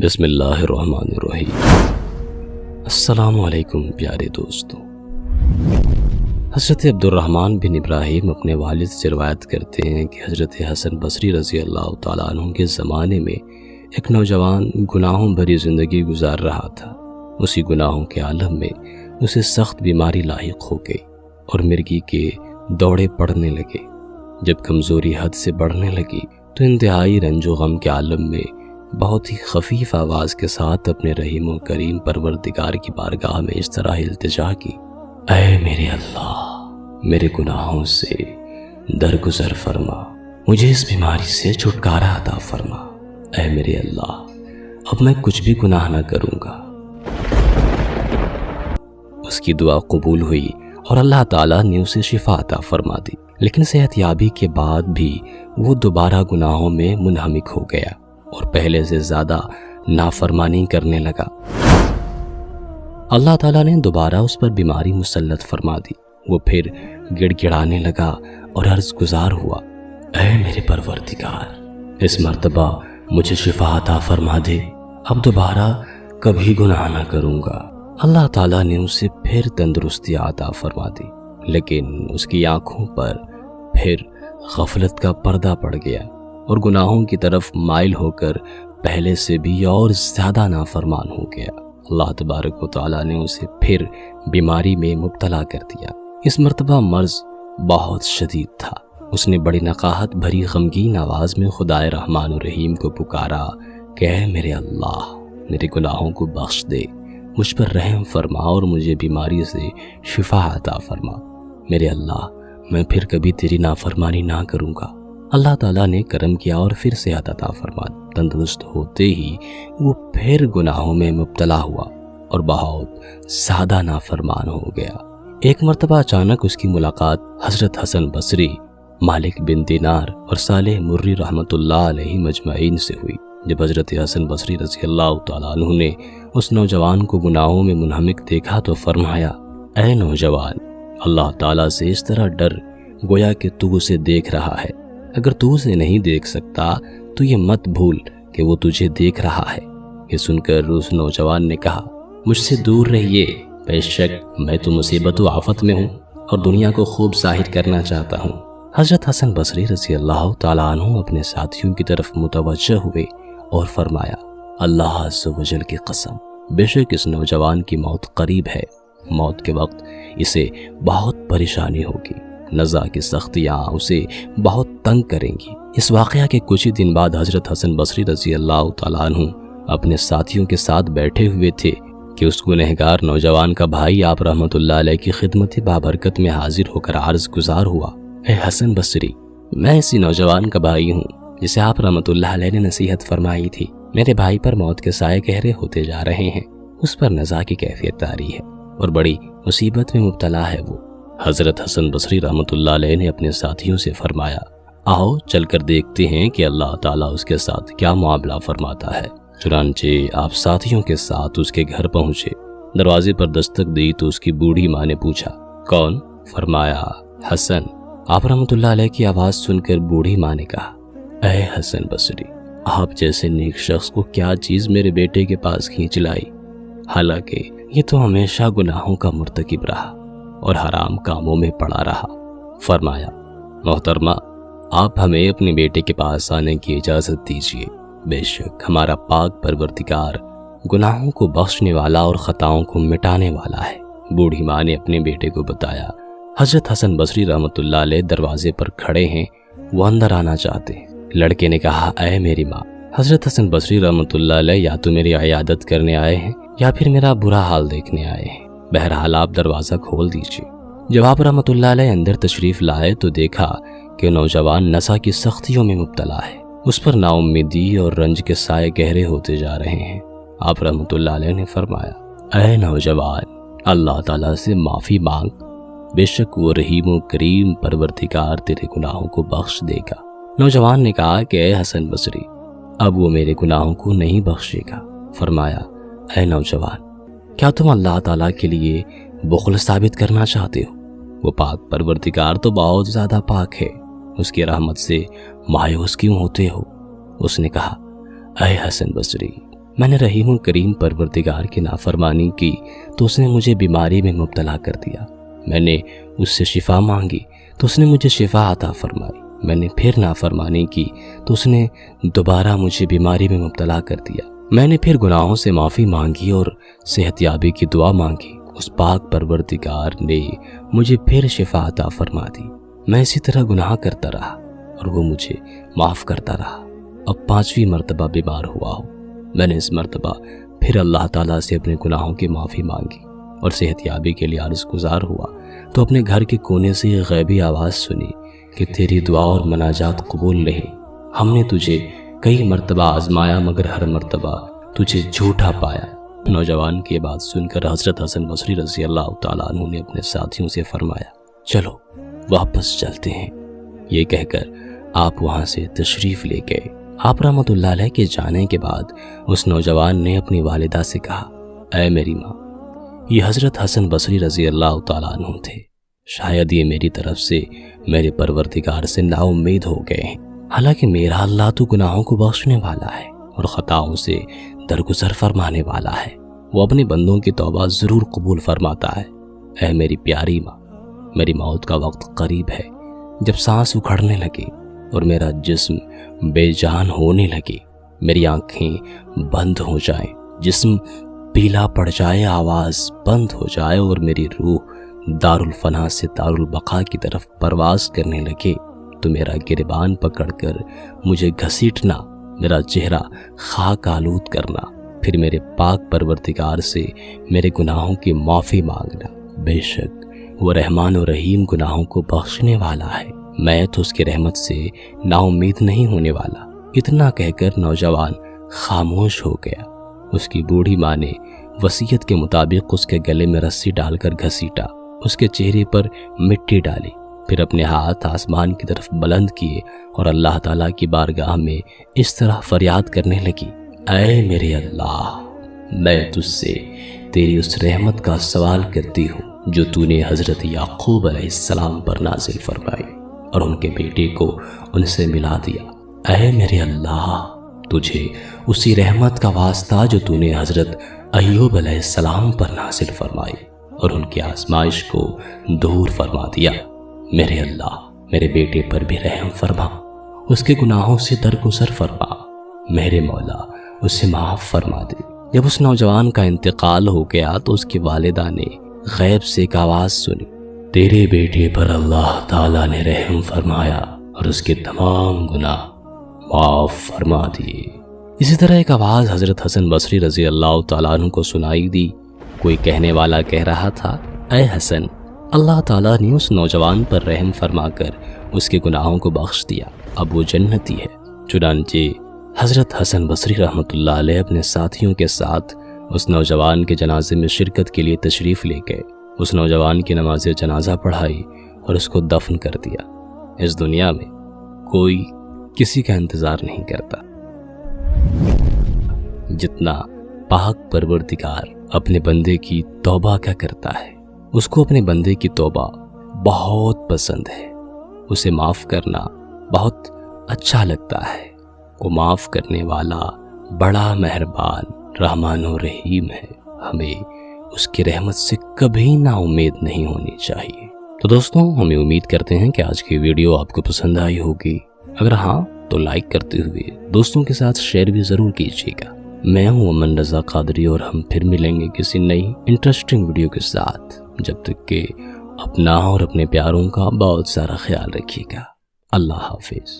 بسم اللہ الرحمن الرحیم۔ السلام علیکم پیارے دوستو۔ حضرت عبد الرحمن بن ابراہیم اپنے والد سے روایت کرتے ہیں کہ حضرت حسن بصری رضی اللہ تعالیٰ عنہ کے زمانے میں ایک نوجوان گناہوں بھری زندگی گزار رہا تھا۔ اسی گناہوں کے عالم میں اسے سخت بیماری لاحق ہو گئی اور مرگی کے دوڑے پڑنے لگے۔ جب کمزوری حد سے بڑھنے لگی تو انتہائی رنج و غم کے عالم میں بہت ہی خفیف آواز کے ساتھ اپنے رحیم و کریم پروردگار کی بارگاہ میں اس طرح التجا کی، اے میرے اللہ، میرے گناہوں سے درگزر فرما، مجھے اس بیماری سے چھٹکارا عطا فرما۔ اے میرے اللہ، اب میں کچھ بھی گناہ نہ کروں گا۔ اس کی دعا قبول ہوئی اور اللہ تعالیٰ نے اسے شفا عطا فرما دی، لیکن صحت یابی کے بعد بھی وہ دوبارہ گناہوں میں منہمک ہو گیا اور پہلے سے زیادہ نافرمانی کرنے لگا۔ اللہ تعالیٰ نے دوبارہ اس پر بیماری مسلط فرما دی۔ وہ پھر گڑ گڑانے لگا اور عرض گزار ہوا، اے میرے پروردگار، اس مرتبہ مجھے شفا عطا فرما دے، اب دوبارہ کبھی گناہ نہ کروں گا۔ اللہ تعالیٰ نے اسے پھر تندرستی عطا فرما دی، لیکن اس کی آنکھوں پر پھر غفلت کا پردہ پڑ گیا اور گناہوں کی طرف مائل ہو کر پہلے سے بھی اور زیادہ نافرمان ہو گیا۔ اللہ تبارک و تعالیٰ نے اسے پھر بیماری میں مبتلا کر دیا۔ اس مرتبہ مرض بہت شدید تھا۔ اس نے بڑی نقاہت بھری غمگین آواز میں خدائے رحمان الرحیم کو پکارا کہ اے میرے اللہ، میرے گناہوں کو بخش دے، مجھ پر رحم فرما اور مجھے بیماری سے شفا عطا فرما۔ میرے اللہ، میں پھر کبھی تیری نافرمانی نہ کروں گا۔ اللہ تعالیٰ نے کرم کیا اور پھر صحت عطا فرما۔ تندرست ہوتے ہی وہ پھر گناہوں میں مبتلا ہوا اور بہت زیادہ نافرمان ہو گیا۔ ایک مرتبہ اچانک اس کی ملاقات حضرت حسن بصری، مالک بن دینار اور صالح مری رحمۃ اللہ علیہ مجمعین سے ہوئی۔ جب حضرت حسن بصری رضی اللہ تعالیٰ عنہ نے اس نوجوان کو گناہوں میں منہمک دیکھا تو فرمایا، اے نوجوان، اللہ تعالیٰ سے اس طرح ڈر گویا کہ تو اسے دیکھ رہا ہے۔ اگر تو اسے نہیں دیکھ سکتا تو یہ مت بھول کہ وہ تجھے دیکھ رہا ہے۔ یہ سن کر اس نوجوان نے کہا، مجھ سے دور رہیے، بے شک میں تو مصیبت و آفت میں ہوں اور دنیا کو خوب ظاہر کرنا چاہتا ہوں۔ حضرت حسن بصری رضی اللہ تعالیٰ عنہ اپنے ساتھیوں کی طرف متوجہ ہوئے اور فرمایا، اللہ عز و جل کی قسم، بے شک اس نوجوان کی موت قریب ہے۔ موت کے وقت اسے بہت پریشانی ہوگی، نزا کی سختیاں اسے بہت تنگ کریں گی۔ اس واقعہ کے کچھ ہی دن بعد حضرت حسن بصری رضی اللہ تعالیٰ عنہ اپنے ساتھیوں کے ساتھ بیٹھے ہوئے تھے کہ اس گنہگار نوجوان کا بھائی آپ رحمۃ اللہ علیہ کی خدمت بابرکت میں حاضر ہو کر عرض گزار ہوا، اے حسن بصری، میں اسی نوجوان کا بھائی ہوں جسے آپ رحمۃ اللہ علیہ نے نصیحت فرمائی تھی۔ میرے بھائی پر موت کے سائے گہرے ہوتے جا رہے ہیں، اس پر نزا کی کیفیت طاری ہے اور بڑی مصیبت میں مبتلا ہے وہ۔ حضرت حسن بصری رحمۃ اللہ علیہ نے اپنے ساتھیوں سے فرمایا، آؤ چل کر دیکھتے ہیں کہ اللہ تعالیٰ اس کے ساتھ کیا معاملہ فرماتا ہے۔ چنانچہ آپ ساتھیوں کے ساتھ اس کے گھر پہنچے۔ دروازے پر دستک دی تو اس کی بوڑھی ماں نے پوچھا، کون؟ فرمایا، حسن۔ آپ رحمۃ اللہ علیہ کی آواز سن کر بوڑھی ماں نے کہا، اے حسن بصری، آپ جیسے نیک شخص کو کیا چیز میرے بیٹے کے پاس کھینچ لائی؟ حالانکہ یہ تو ہمیشہ گناہوں کا مرتکب رہا اور حرام کاموں میں پڑا رہا۔ فرمایا، محترمہ، آپ ہمیں اپنے بیٹے کے پاس آنے کی اجازت دیجیے، بے شک ہمارا پاک پروردگار گناہوں کو بخشنے والا اور خطاؤں کو مٹانے والا ہے۔ بوڑھی ماں نے اپنے بیٹے کو بتایا۔ حضرت حسن بصری رحمۃ اللہ علیہ دروازے پر کھڑے ہیں، وہ اندر آنا چاہتے ہیں۔ لڑکے نے کہا، اے میری ماں، حضرت حسن بصری رحمۃ اللہ علیہ یا تو میری عیادت کرنے آئے ہیں یا پھر میرا برا حال دیکھنے آئے ہیں، بہرحال آپ دروازہ کھول دیجیے۔ جب آپ رحمۃ اللہ علیہ اندر تشریف لائے تو دیکھا کہ نوجوان نزا کی سختیوں میں مبتلا ہے، اس پر نا امیدی اور رنج کے سائے گہرے ہوتے جا رہے ہیں۔ آپ رحمۃ اللہ علیہ نے فرمایا، اے نوجوان، اللہ تعالیٰ سے معافی مانگ، بے شک وہ رحیم و کریم پروردگار تیرے گناہوں کو بخش دے گا۔ نوجوان نے کہا کہ اے حسن بصری، اب وہ میرے گناہوں کو نہیں بخشے گا۔ فرمایا، اے نوجوان، کیا تم اللہ تعالیٰ کے لیے بخل ثابت کرنا چاہتے ہو؟ وہ پاک پروردگار تو بہت زیادہ پاک ہے، اس کی رحمت سے مایوس کیوں ہوتے ہو؟ اس نے کہا، اے حسن بصری، میں نے رحیم و کریم پروردگار کی نافرمانی کی تو اس نے مجھے بیماری میں مبتلا کر دیا۔ میں نے اس سے شفا مانگی تو اس نے مجھے شفا عطا فرمائی۔ میں نے پھر نافرمانی کی تو اس نے دوبارہ مجھے بیماری میں مبتلا کر دیا۔ میں نے پھر گناہوں سے معافی مانگی اور صحت یابی کی دعا مانگی، اس پاک پروردگار نے مجھے پھر شفا عطا فرما دی۔ میں اسی طرح گناہ کرتا رہا اور وہ مجھے معاف کرتا رہا۔ اب 5ویں مرتبہ بیمار ہوا ہوں۔ میں نے اس مرتبہ پھر اللہ تعالیٰ سے اپنے گناہوں کی معافی مانگی اور صحت یابی کے لیے عرض گزار ہوا تو اپنے گھر کے کونے سے یہ غیبی آواز سنی کہ تیری دعا اور مناجات قبول نہیں، ہم نے تجھے کئی مرتبہ آزمایا مگر ہر مرتبہ تجھے جھوٹا پایا۔ نوجوان کی یہ بات سن کر حضرت حسن بصری رضی اللہ تعالیٰ عنہ نے اپنے ساتھیوں سے فرمایا، چلو واپس چلتے ہیں۔ یہ کہہ کر آپ وہاں سے تشریف لے گئے۔ آپ رحمۃ اللہ علیہ کے جانے کے بعد اس نوجوان نے اپنی والدہ سے کہا، اے میری ماں، یہ حضرت حسن بصری رضی اللہ تعالیٰ عنہ تھے، شاید یہ میری طرف سے میرے پروردگار سے نا امید ہو گئے ہیں، حالانکہ میرا اللہ تو گناہوں کو بخشنے والا ہے اور خطاؤں سے درگزر فرمانے والا ہے، وہ اپنے بندوں کی توبہ ضرور قبول فرماتا ہے۔ اے میری پیاری ماں، میری موت کا وقت قریب ہے، جب سانس اکھڑنے لگے اور میرا جسم بے جان ہونے لگے، میری آنکھیں بند ہو جائیں، جسم پیلا پڑ جائے، آواز بند ہو جائے اور میری روح دارالفنا سے دارالبقا کی طرف پرواز کرنے لگے تو میرا گریبان پکڑ کر مجھے گھسیٹنا، میرا چہرہ خاک آلود کرنا، پھر میرے پاک پروردگار سے میرے گناہوں کی معافی مانگنا۔ بے شک وہ رحمان و رحیم گناہوں کو بخشنے والا ہے، میں تو اس کی رحمت سے نا امید نہیں ہونے والا۔ اتنا کہہ کر نوجوان خاموش ہو گیا۔ اس کی بوڑھی ماں نے وصیت کے مطابق اس کے گلے میں رسی ڈال کر گھسیٹا، اس کے چہرے پر مٹی ڈالی، پھر اپنے ہاتھ آسمان کی طرف بلند کیے اور اللہ تعالیٰ کی بارگاہ میں اس طرح فریاد کرنے لگی، اے میرے اللہ، میں تجھ سے تیری اس رحمت کا سوال کرتی ہوں جو تو نے حضرت یعقوب علیہ السلام پر نازل فرمائی اور ان کے بیٹے کو ان سے ملا دیا۔ اے میرے اللہ، تجھے اسی رحمت کا واسطہ جو تو نے حضرت ایوب علیہ السلام پر نازل فرمائی اور ان کی آزمائش کو دور فرما دیا۔ میرے اللہ، میرے بیٹے پر بھی رحم فرما، اس کے گناہوں سے درگزر فرما، میرے مولا اسے معاف فرما دے۔ جب اس نوجوان کا انتقال ہو گیا تو اس کی والدہ نے غیب سے ایک آواز سنی، تیرے بیٹے پر اللہ تعالیٰ نے رحم فرمایا اور اس کے تمام گناہ معاف فرما دیے۔ اسی طرح ایک آواز حضرت حسن بصری رضی اللہ تعالیٰ عنہ کو سنائی دی۔ کوئی کہنے والا کہہ رہا تھا، اے حسن، اللہ تعالیٰ نے اس نوجوان پر رحم فرما کر اس کے گناہوں کو بخش دیا، اب وہ جنتی ہے۔ چنانچہ حضرت حسن بصری رحمۃ اللہ علیہ اپنے ساتھیوں کے ساتھ اس نوجوان کے جنازے میں شرکت کے لیے تشریف لے گئے، اس نوجوان کی نماز جنازہ پڑھائی اور اس کو دفن کر دیا۔ اس دنیا میں کوئی کسی کا انتظار نہیں کرتا جتنا پاک پروردگار اپنے بندے کی توبہ کا کرتا ہے۔ اس کو اپنے بندے کی توبہ بہت پسند ہے، اسے معاف کرنا بہت اچھا لگتا ہے۔ وہ معاف کرنے والا بڑا مہربان رحمان و رحیم ہے، ہمیں اس کی رحمت سے کبھی نا امید نہیں ہونی چاہیے۔ تو دوستوں، ہمیں امید کرتے ہیں کہ آج کی ویڈیو آپ کو پسند آئی ہوگی۔ اگر ہاں تو لائک کرتے ہوئے دوستوں کے ساتھ شیئر بھی ضرور کیجیے گا۔ میں ہوں امن رضا قادری اور ہم پھر ملیں گے کسی نئی انٹرسٹنگ ویڈیو کے ساتھ۔ جب تک کہ اپنا اور اپنے پیاروں کا بہت سارا خیال رکھیے گا۔ اللہ حافظ۔